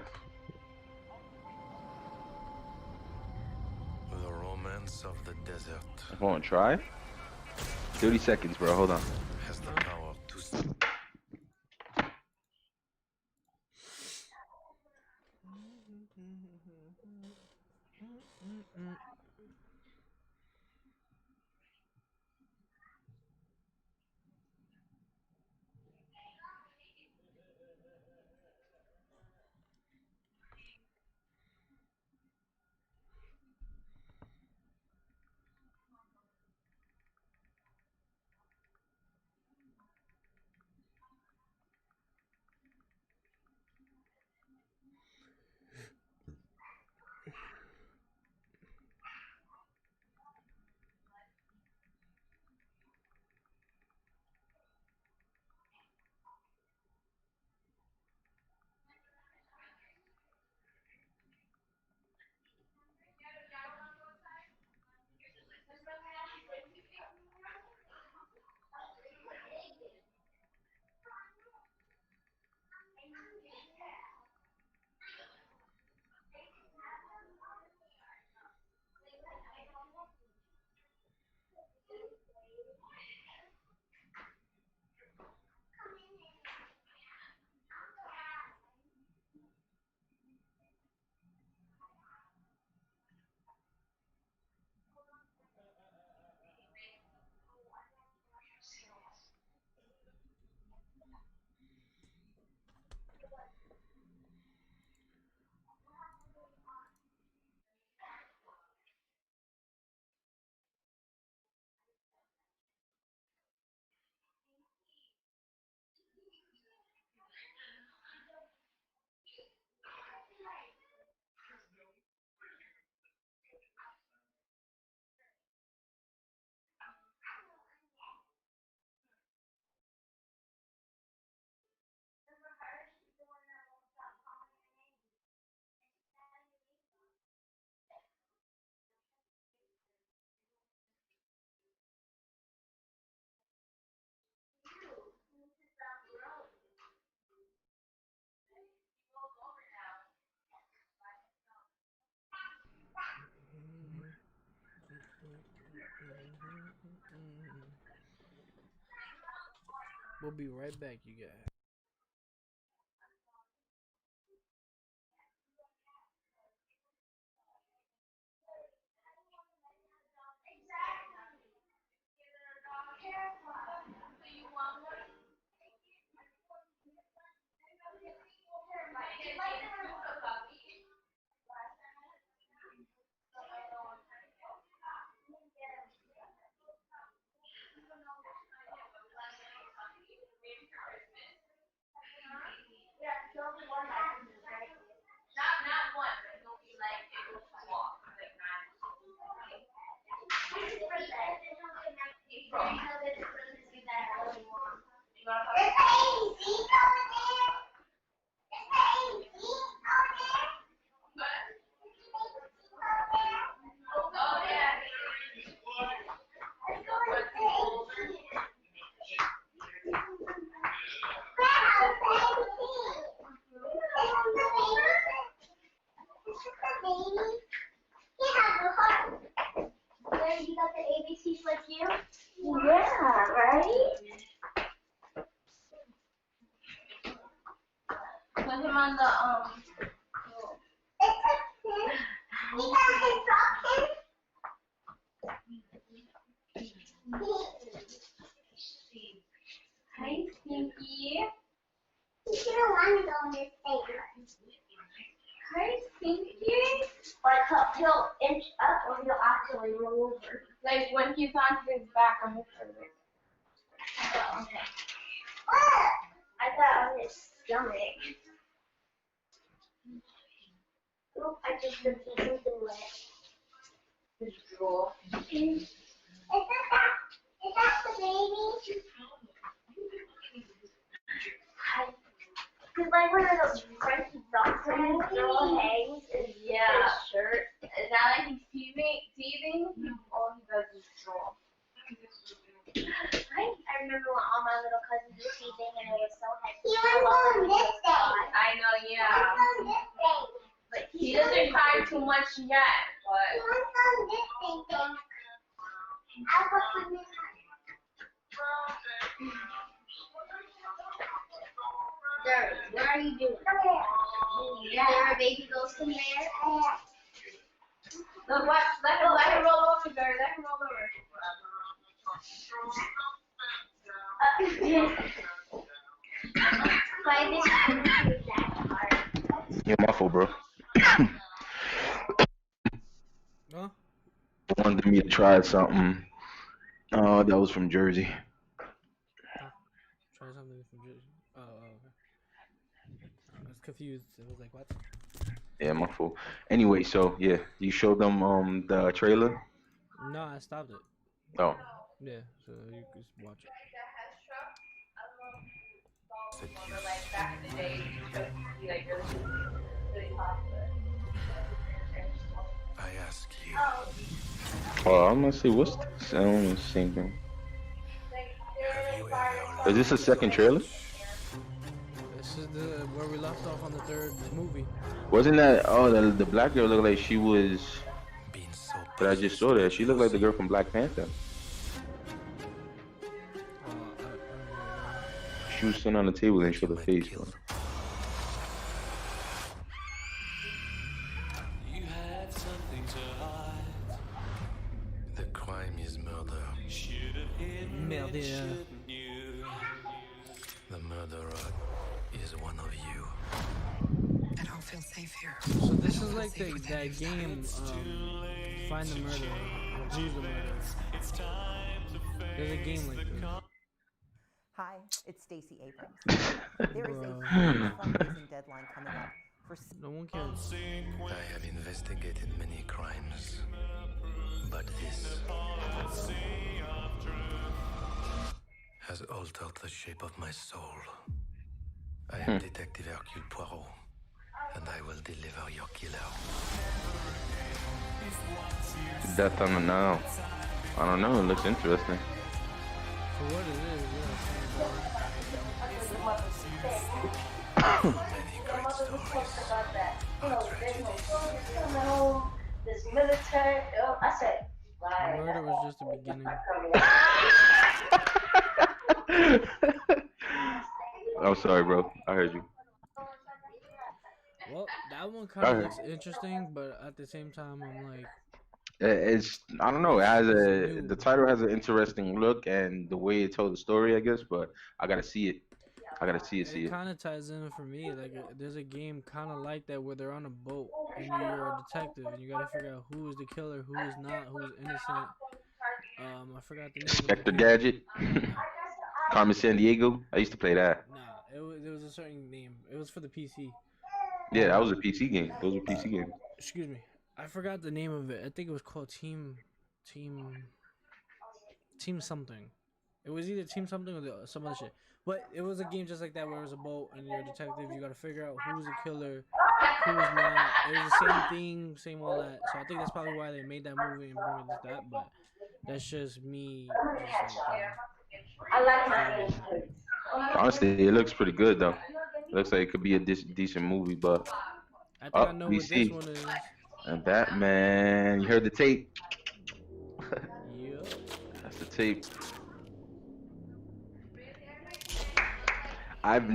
The romance of the desert. I want to try. 30 seconds, bro. Hold on. Has the power to. We'll be right back, you guys. Hi, Stinky. You don't want to go in this thing. Hi, Stinky. Like he'll inch up or he'll actually roll over. Like when he's on his back on his stomach. Oh, okay. I thought on his stomach. Oop, I just did something wet. His drool. Is that the baby? Because like one of those French dogs girl hangs in his shirt. And now that he's teething, all he does is drool. I remember when all my little cousins were teething and it was so hectic. He was on this thing. I know, yeah. He was on this thing. But he doesn't cry too much yet, but... He was on this thing. I was on this thing. There, what are you doing? Come here. Is there a baby ghost in there? Look, what? Let her roll over there. Let her roll over. Why this is that hard? You're muffled, bro. Huh? Wanted me to try something. Oh, that was from Jersey. Try something from Jersey. Oh, okay. I was confused. It was like, what? Yeah, muffled. Anyway, so yeah, you showed them the trailer. No, I stopped it. Oh. Yeah, so you can just watch it. I ask you. Oh, I'm gonna say, what's this? I don't know the same thing. Is this a second trailer? This is where we left off on the third movie. Wasn't that? Oh, the black girl looked like she was. But I just saw that. She looked like the girl from Black Panther. She was sitting on the table and showed her face. Bro. You had something to hide. The crime is murder. Murder. The murderer is one of you. I don't feel safe here. So this is like that game, Find the Murderer, or Who's the Murderer. There's a game like this. Hi, it's Stacey Abrams. There is a huge fundraising deadline coming up for... No one cares. I have investigated many crimes, but this has altered the shape of my soul. I am Detective Hercule Poirot, and I will deliver your killer. Death on the Nile. I don't know. It looks interesting. For what it is, This military, I said, the murder was just the beginning. I'm sorry, bro. I heard you. Well, that one kind of looks interesting, but at the same time, I'm like, it's, I don't know. It has the title has an interesting look and the way it told the story, I guess. But I gotta see it. I gotta see it. It kind of ties in for me. Like, there's a game kind of like that where they're on a boat and you're a detective and you gotta figure out who is the killer, who is not, who's innocent. I forgot the name. Spectre Gadget. Carmen Sandiego. I used to play that. Nah, it was a certain name. It was for the PC. Yeah, that was a PC game. Those were PC games. Excuse me. I forgot the name of it. I think it was called Team something. It was either Team something or some other shit. But it was a game just like that where it was a boat and you're a detective. You gotta figure out who's the killer, who's not. It was the same thing, same all that. So I think that's probably why they made that movie and bring it to that. But that's just me. I like my Honestly, it looks pretty good though. It looks like it could be a decent movie, but I think I know what this one is. And Batman, you heard the tape. Yep. That's the tape. I've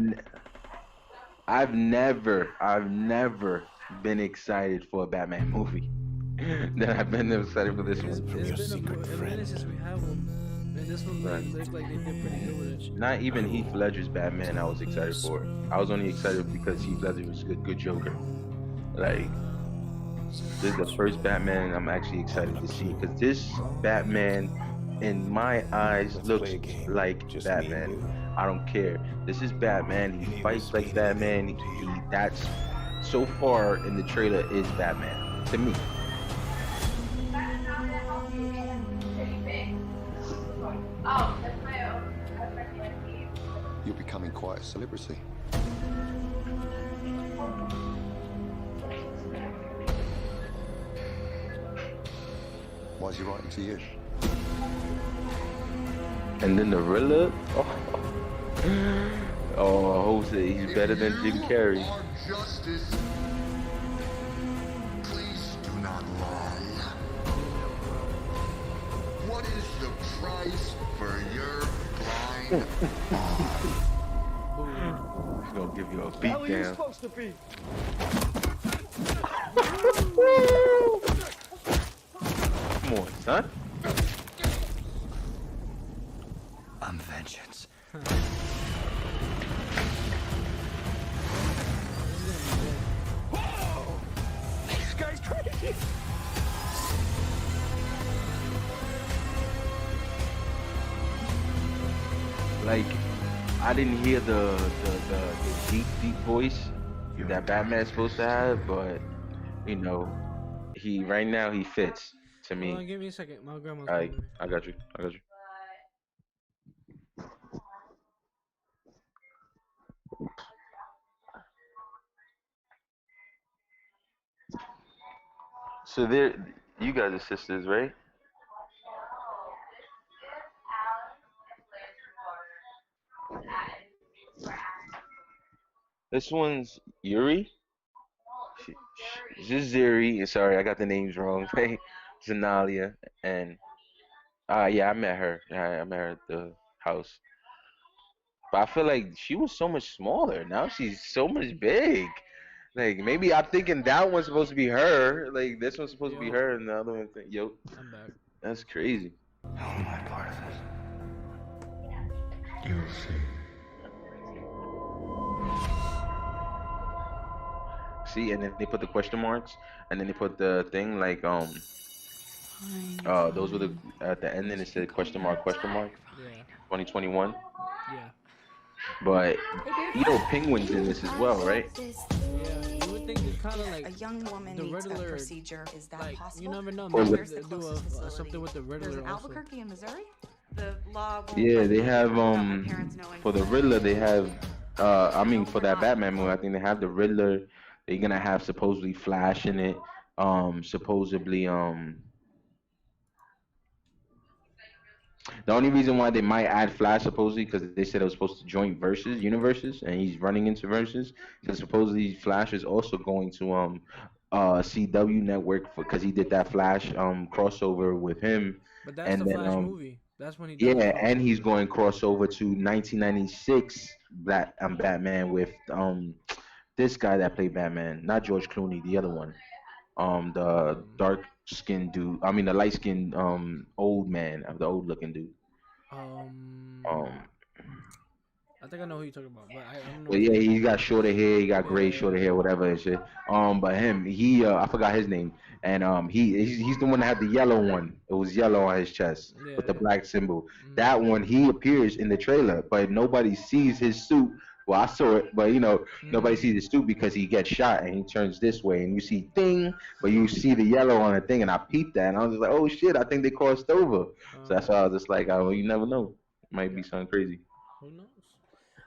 never been excited for a Batman movie. Then I've been excited for this one. It's been a minute since we had one. And this one Right. looked like they did pretty good with it. Not even Heath Ledger's Batman I was excited for. I was only excited because Heath Ledger was a good Joker. Like, this is the first Batman I'm actually excited to see because this Batman, in my eyes, looks like Batman. I don't care. This is Batman. He fights like Batman. That's so far in the trailer is Batman to me. You're becoming quite a celebrity. Why is he writing to you? And then the Riddler. Oh, I hope that he's better than Jim Carrey. Justice. Please do not lie. What is the price for your blind eye? He's gonna give you a beat How are you down. supposed to be? Come on, son. I'm vengeance. This guy's crazy. Like, I didn't hear the deep voice that Batman's supposed to have, but you know, right now he fits to me. Hold on, give me a second. My grandma's I calling me. I got you. I got you. So you guys are sisters, right? This one's Yuri. This is Ziri. Sorry, I got the names wrong. Hey, Zenalia, and yeah, I met her. I met her at the house. But I feel like she was so much smaller. Now she's so much big. Like, maybe I'm thinking that one's supposed to be her. Like, this one's supposed to be her, and the other one. Yo, I'm back. That's crazy. How am I part of this? You'll see. See, and then they put the question marks, and then they put the thing like those were the at the end, and it said question mark. Yeah. 2021. Yeah. But Penguin's in this as well, right? Yeah, you would think it's kind of like a young woman the needs Riddler. a procedure. Is that like, possible? you never know. Or Maybe with- they do something with the Riddler. There's an also. Albuquerque in Missouri. The law won't Yeah, let they me have without my parents knowing. for the Riddler they have for that Batman movie I think they have the Riddler. They're gonna have supposedly Flash in it. Supposedly the only reason why they might add Flash supposedly because they said it was supposed to join universes, and he's running into verses. Because supposedly Flash is also going to CW network because he did that Flash crossover with him. But that's And the then Flash movie. That's when he does the yeah, and crossover. he's going crossover to 1996 Batman with this guy that played Batman, not George Clooney, the other one. The dark skinned dude. I mean the light skinned old man, the old looking dude. I think I know who you're talking about, but I don't know. But yeah, he got shorter hair, he got gray shorter hair, whatever and shit. But he I forgot his name, and he's the one that had the yellow one. It was yellow on his chest with the black symbol. That one he appears in the trailer, but nobody sees his suit. Well, I saw it, but nobody sees his suit because he gets shot and he turns this way, and you see thing, but you see the yellow on the thing, and I peeped that, and I was just like, oh shit, I think they crossed over. So that's why I was just like, oh, you never know, might be something crazy. Who knows?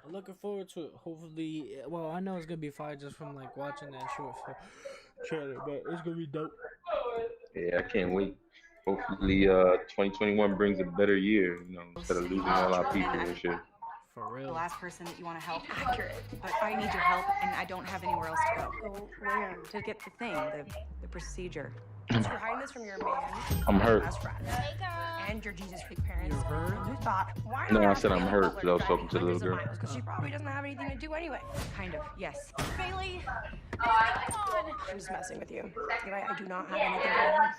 I'm looking forward to it. Hopefully, well, I know it's gonna be fire just from like watching that short trailer, but it's gonna be dope. Yeah, I can't wait. Hopefully, 2021 brings a better year. Instead of losing all our people and shit. For the real. last person that you want to help. Accurate. But I need your help, and I don't have anywhere else to go. Go where? To get the thing, the procedure. So you're hiding this from your man, I'm hurt. best friend, and your Jesus freak parents. You're hurt? Who thought, why No, not I ask said I'm Bailey hurt Butler because I was to drive talking you to the little hundreds of girl. miles, because she probably doesn't have anything to do anyway. Kind of, yes. Bailey, come on. I'm just messing with you. Anyway, I do not have anything going on.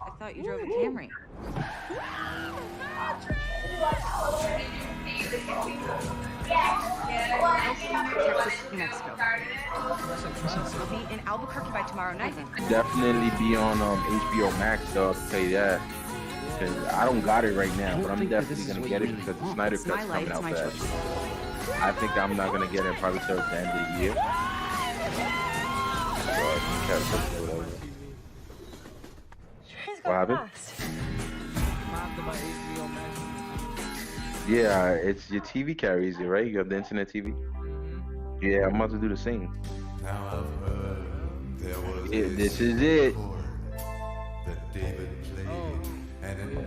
I thought you drove a Camry. Texas, New Mexico. I'll be in Albuquerque by tomorrow night. Definitely be on HBO Max, though. I'll tell you that. Because I don't got it right now, but I'm definitely gonna get it because the Snyder Cut's coming out fast. I think I'm not gonna get it probably till the end of the year. So I can catch up to whatever. What happened? Yeah, it's your TV carries it, right? You have the internet TV. Yeah, I'm about to do the same. Yeah, this is it.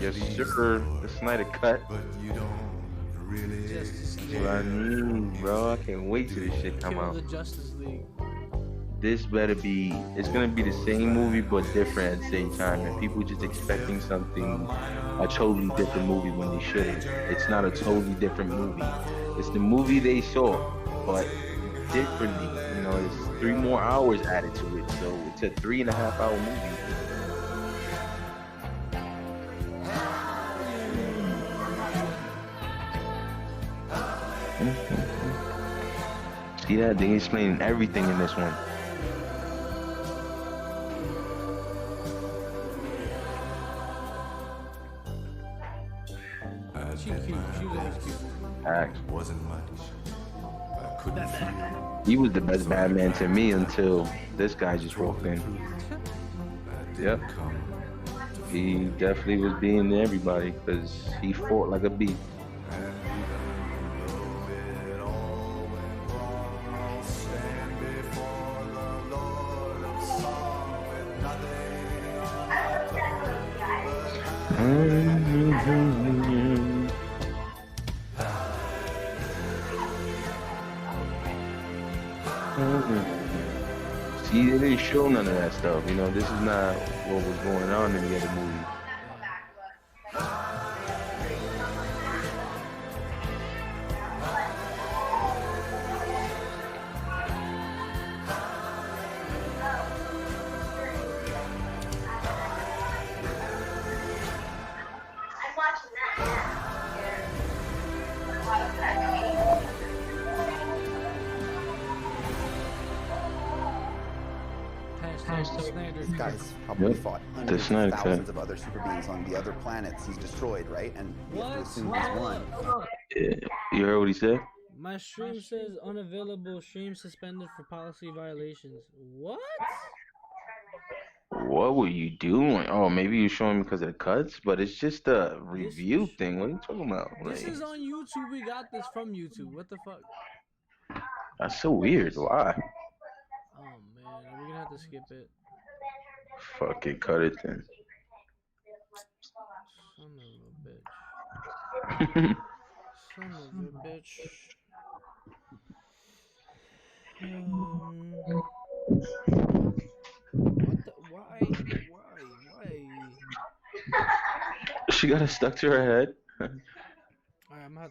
Yes, sir. The Snyder Cut. That's what I need, bro. I can't wait till this shit come out. The Justice League. This better be, it's gonna be the same movie but different at the same time, and people just expecting something, a totally different movie when they shouldn't. It's not a totally different movie. It's the movie they saw, but differently. You know, there's 3 more hours added to it, so it's a 3.5 hour movie. See that? They explaining everything in this one. She cute. She was always cute. Act. Wasn't much. I couldn't feel. He was the best Batman to me until this guy just walked in. Yep. He definitely was being everybody because he fought like a beast. See, they didn't show none of that stuff. You know, this is not what was going on in the other movie. These guys probably fought hundreds of Snyder thousands Cut. of other super beings on the other planets he's destroyed, right? And we have to assume he's one. Yeah. You heard what he said? My stream says unavailable. Stream suspended for policy violations. What? What were you doing? Oh, maybe you're showing me because of the cuts, but it's just a review thing. What are you talking about? This Like, is on YouTube. We got this from YouTube. What the fuck? that's so weird. Why? Oh man, we're gonna have to skip it. Fuck it, cut it then. Son of a bitch. Son of a bitch. What the? Why? She got it stuck to her head.